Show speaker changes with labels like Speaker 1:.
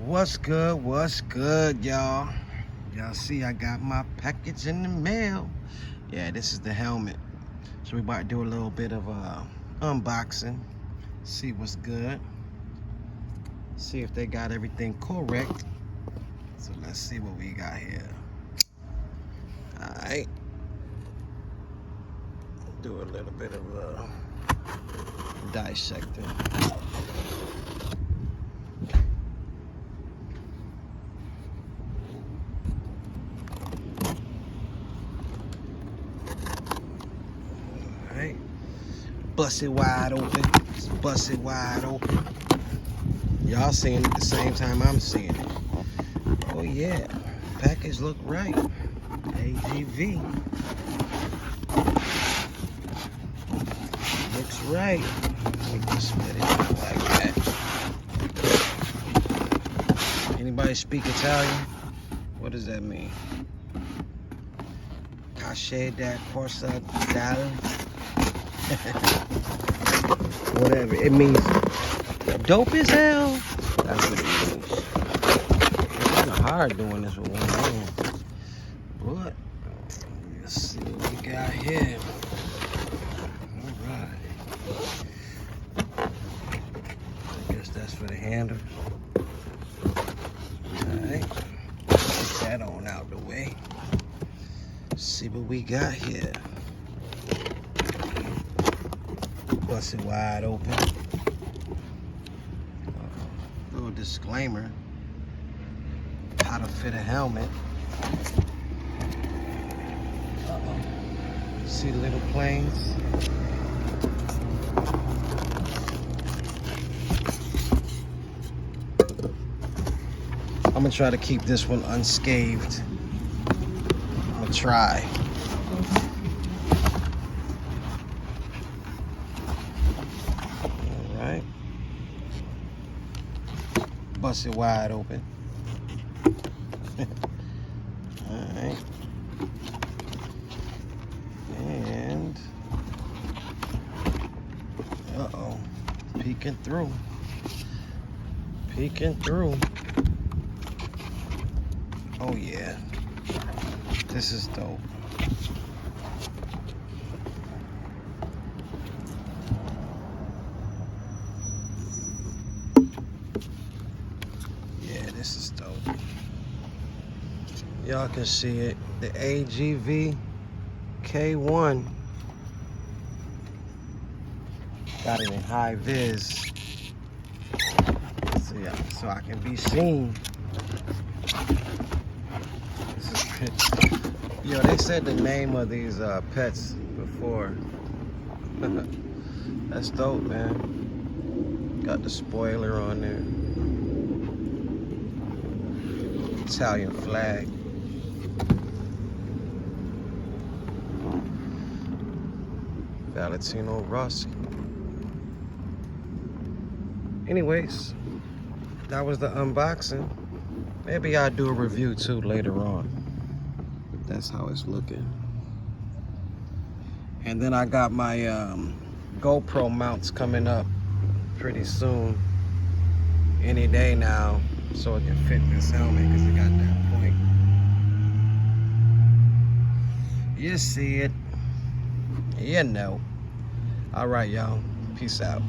Speaker 1: What's good, y'all? Y'all see I got my package in the mail. Yeah, this is the helmet. So we about to do a little bit of unboxing. See what's good. See if they got everything correct. So let's see what we got here. Alright. Do a little bit of dissecting. Bust it wide open. Just bust it wide open. Y'all seeing it at the same time I'm seeing it. Oh yeah, package look right. AGV. Looks right. Let me just split it out like that. Anybody speak Italian? What does that mean? Cache da corsa dal. Whatever it means, dope as hell. That's what it means. It's kind of hard doing this with one hand, but let's see what we got here. All right, I guess that's for the handle. All right, get that on out the way. See what we got here. Bust it wide open. Little disclaimer: how to fit a helmet. See the little planes? I'm gonna try to keep this one unscathed. I'm gonna try. Bust it wide open. Alright. And peeking through. Peeking through. Oh yeah. This is dope. This is dope. Y'all can see it. The AGV K1. Got it in Hi-Viz. So I can be seen. This is good. Yo, they said the name of these pets before. That's dope, man. Got the spoiler on there. Italian flag. Valentino Rossi. Anyways, that was the unboxing. Maybe I'll do a review too later on. That's how it's looking. And then I got my GoPro mounts coming up pretty soon. Any day now. So it can fit this helmet because it got that point. You see it. You know. All right, y'all. Peace out.